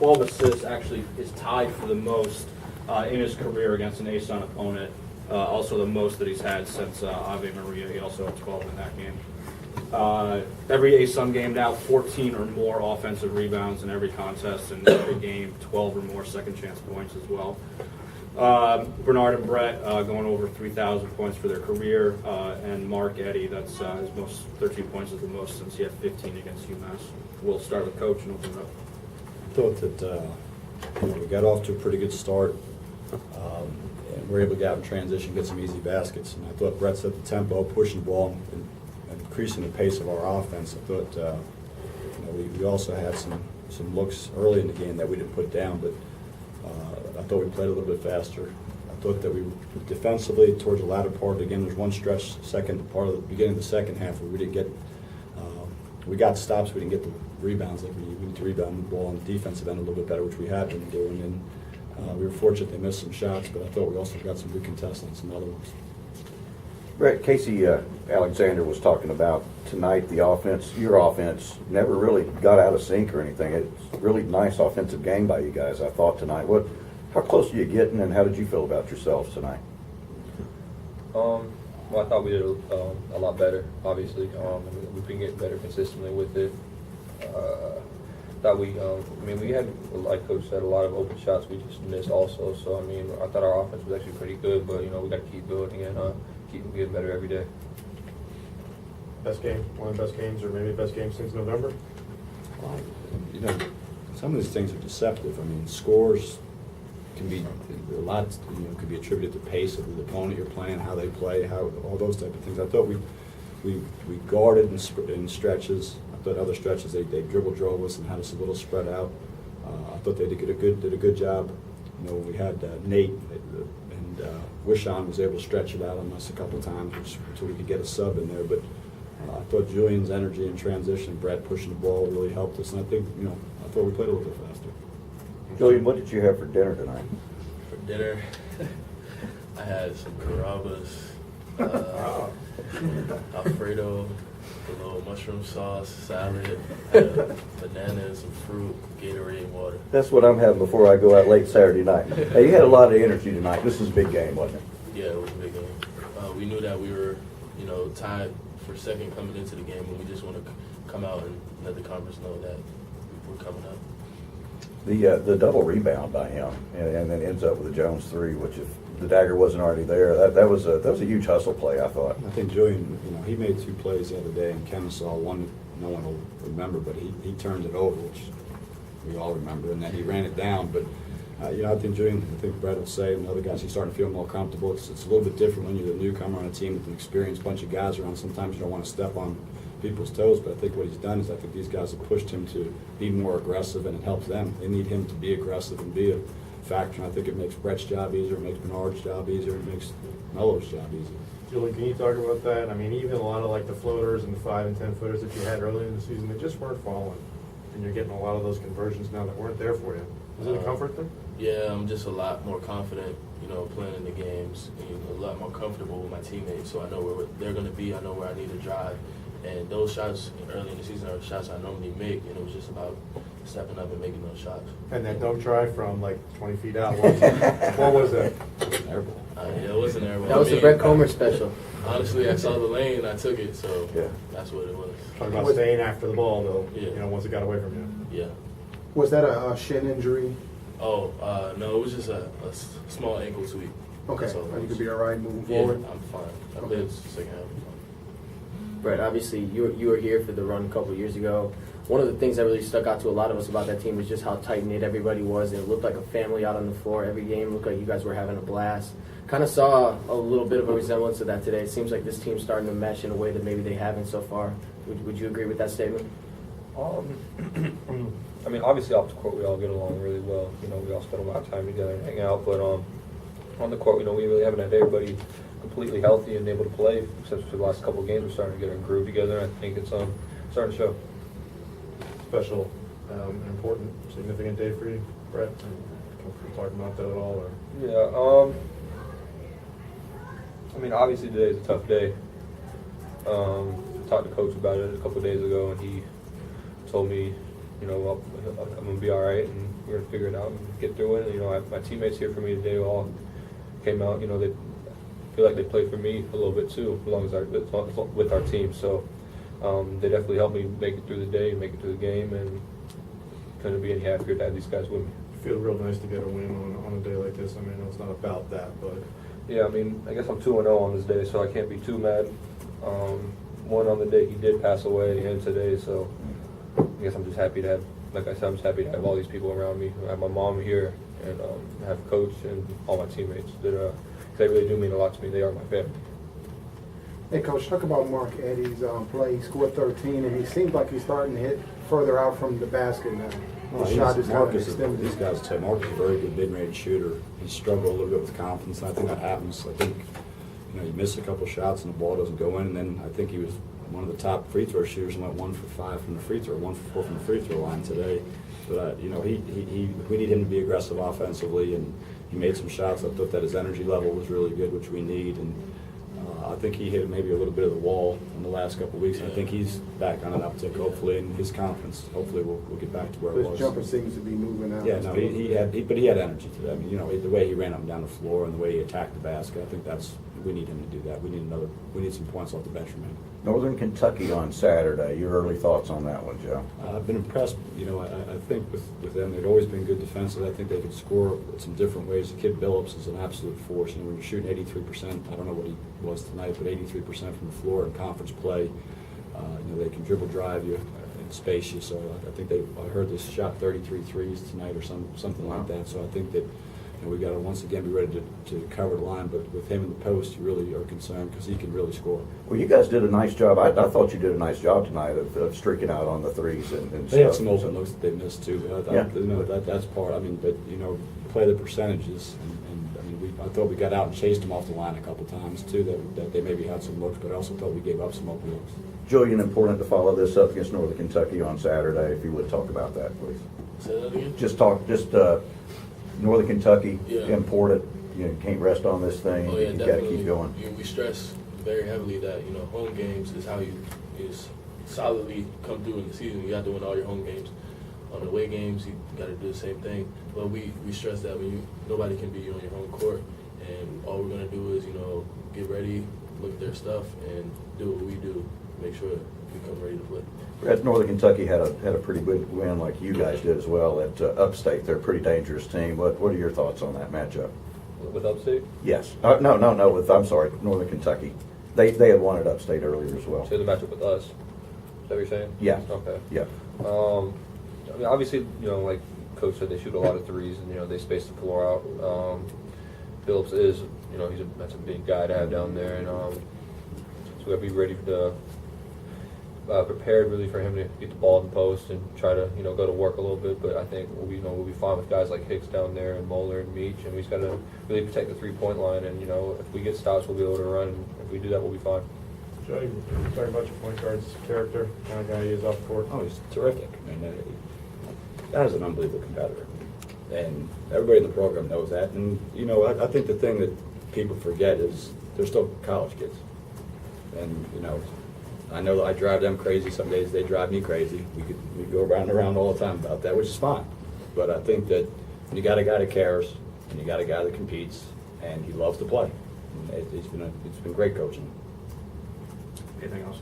12 assists, actually is tied for the most in his career against an ASUN opponent. Also the most that he's had since Ave Maria. He also had 12 in that game. Every ASUN game now, 14 or more offensive rebounds in every contest, and every game, 12 or more second chance points as well. Bernard and Brett going over 3,000 points for their career, and Mark Eddy, that's his most 13 points is the most since he had 15 against UMass. We'll start with Coach and open it up. I thought that we got off to a pretty good start, and we were able to get out in transition, get some easy baskets. And I thought Brett set the tempo, pushing the ball, and increasing the pace of our offense. I thought we also had some looks early in the game that we didn't put down, but I thought we played a little bit faster. I thought that we defensively towards the latter part of the game, there's one stretch, part of the beginning of the second half where we didn't get, we got stops, we didn't get the rebounds. Like we need to rebound the ball on the defensive end a little bit better, which we had been doing. And we were fortunate they missed some shots, but I thought we also got some good contests on some other ones. Brett, Casey Alexander was talking about tonight the offense, your offense, never really got out of sync or anything. It's a really nice offensive game by you guys, I thought, tonight. How close are you getting, and how did you feel about yourselves tonight? Well, I thought we did a lot better, obviously. We've been getting better consistently with it. Thought we had, like Coach said, a lot of open shots we just missed also. So, I thought our offense was actually pretty good, but, we got to keep building and keep getting better every day. Best game, one of the best games, or maybe the best game since November? Well, some of these things are deceptive. Scores can be a lot. Could be attributed to pace of the opponent you're playing, how they play, how all those type of things. I thought we guarded in stretches. I thought other stretches they drove us and had us a little spread out. I thought they did a good job. We had Nate and Wishon was able to stretch it out on us a couple of times so we could get a sub in there. But I thought Julian's energy in transition, Brett pushing the ball really helped us. And I think I thought we played a little bit faster. Julian, what did you have for dinner tonight? For dinner, I had some carrabas, Alfredo, a little mushroom sauce, salad, bananas, some fruit, Gatorade, and water. That's what I'm having before I go out late Saturday night. Hey, you had a lot of energy tonight. This is a big game, wasn't it? Yeah, it was a big game. We knew that we were, tied for second coming into the game, and we just want to come out and let the conference know that we're coming up. The double rebound by him, and then ends up with a Jones three, which if the dagger wasn't already there, that was a huge hustle play, I thought. I think Julian, he made 2 plays the other day, and Ken saw one no one will remember, but he turned it over, which we all remember, and then he ran it down. But I think Julian, Brett will say, and the other guys, he's starting to feel more comfortable. It's a little bit different when you're the newcomer on a team with an experienced bunch of guys around. Sometimes you don't want to step on people's toes, but I think what he's done is I think these guys have pushed him to be more aggressive, and it helps them. They need him to be aggressive and be a factor, and I think it makes Brett's job easier, it makes Bernard's job easier, it makes Melo's job easier. Julie, can you talk about that? Even a lot of the floaters and the 5 and 10 footers that you had earlier in the season, they just weren't falling, and you're getting a lot of those conversions now that weren't there for you. Was it a comfort thing? Yeah, I'm just a lot more confident, playing in the games, and a lot more comfortable with my teammates. So I know where they're going to be. I know where I need to drive. And those shots early in the season are shots I normally make, and it was just about stepping up and making those shots. And that dunk try from 20 feet out, what was that? Airball. Yeah, it was an airball. That was the Brett Comer special. Honestly, I saw the lane, I took it, so Yeah. that's what it was. Talking about staying after the ball, though, Yeah. once it got away from you. Yeah. Was that a shin injury? Oh, no, it was just a small ankle tweak. Okay, So and you could be all right moving Yeah, forward? I'm fine. I Okay. played the second half. Brett, obviously you were here for the run a couple of years ago. One of the things that really stuck out to a lot of us about that team was just how tight-knit everybody was. It looked like a family out on the floor. Every game looked like you guys were having a blast. Kind of saw a little bit of a resemblance of that today. It seems like this team's starting to mesh in a way that maybe they haven't so far. Would you agree with that statement? Obviously off the court we all get along really well. We all spend a lot of time together and hang out. But on the court, we really haven't had everybody completely healthy and able to play. Except for the last couple of games, we're starting to get our groove together. And I think it's starting to show. Special, important, significant day for you, Brett? Can we talk about that at all? Or? Yeah. Obviously today's a tough day. Talked to Coach about it a couple of days ago, and he told me, I'm gonna be all right, and we're gonna figure it out and get through it. You know, my teammates here for me today all came out. You know, they feel like they played for me a little bit too, as long as with our team. So they definitely helped me make it through the day, make it through the game, and couldn't be any happier to have these guys with me. Feel real nice to get a win on a day like this. I mean, it's not about that, but Yeah, I mean, I guess I'm 2-0 on this day, so I can't be too mad. One on the day he did pass away, and today, so I guess I'm just happy to have, like I said, I'm just happy to have all these people around me. I have my mom here, and have coach and all my teammates that they really do mean a lot to me. They are my family. Hey, Coach, talk about Mark Eddy's play. He scored 13, and he seems like he's starting to hit further out from the basket now. The shot is kind of extended. These guys tell Marcus is a very good mid-range shooter. He struggled a little bit with confidence, and I think that happens. I think, you know, you miss a couple shots and the ball doesn't go in, and then I think he was one of the top free throw shooters and went 1 for 5 from the free throw, 1 for 4 from the free throw line today. But you know, we need him to be aggressive offensively, and he made some shots. I thought that his energy level was really good, which we need, and I think he hit maybe a little bit of the wall in the last couple of weeks. I think he's back on an uptick, hopefully, and his confidence. Hopefully, we'll get back to where it His was. jumper seems to be moving out. Yeah, no, he had energy today. I mean, you know, the way he ran up and down the floor and the way he attacked the basket. I think we need him to do that. We need some points off the bench from him. Northern Kentucky on Saturday. Your early thoughts on that one, Joe? I've been impressed. You know, I think with them, they've always been good defensively. I think they could score some different ways. The kid Billups is an absolute force. You know, when you're shooting 83%, I don't know what he was tonight, but 83% from the floor in conference play. You know, they can dribble drive you and space you. So I think I heard they shot 33 threes tonight or something like that. So I think that, you know, we got to once again be ready to cover the line. But with him in the post, you really are concerned because he can really score. Well, you guys did a nice job. I thought you did a nice job tonight of streaking out on the threes and They had stuff. some open looks that they missed too. But Yeah. you know, that's part. I mean, but you know, play the percentages, and I mean, I thought we got out and chased them off the line a couple times too. That they maybe had some looks, but I also thought we gave up some open looks. Julian, important to follow this up against Northern Kentucky on Saturday. If you would talk about that, please. Say that again? Just Northern Kentucky, Yeah. important. You can't rest on this thing. Oh yeah, You got to definitely. keep going. We stress very heavily that home games is how you solidly come through in the season. You got to win all your home games. On the away games, you got to do the same thing. But we stress that nobody can beat you on your home court, and all we're gonna do is get ready, look at their stuff, and do what we do. Make sure we come ready to play. Brad, Northern Kentucky had a pretty good win, like you guys did as well at Upstate. They're a pretty dangerous team. What are your thoughts on that matchup? With Upstate, Yes. No. I'm sorry, Northern Kentucky. They had won at Upstate earlier as well. so the matchup with us. Is that what you're saying? Yeah. Okay. Yeah. I mean, obviously, like Coach said, they shoot a lot of threes, and they space the floor out. Phillips is, that's a big guy to have down there, and so we have to be ready to prepared really for him to get the ball in the post and try to go to work a little bit. But I think we'll be fine with guys like Hicks down there and Moeller and Meach, and we just got to really protect the 3-point line. And if we get stops, we'll be able to run. And if we do that, we'll be fine. Joe, you talking about your point guard's character, kind of guy he is off the court. Oh, he's terrific. I mean, that is an unbelievable competitor, and everybody in the program knows that. And I think the thing that people forget is they're still college kids, and I know that I drive them crazy. Some days they drive me crazy. We go around and around all the time about that, which is fine. But I think that you got a guy that cares, and you got a guy that competes, and he loves to play. And it's been great coaching. Anything else?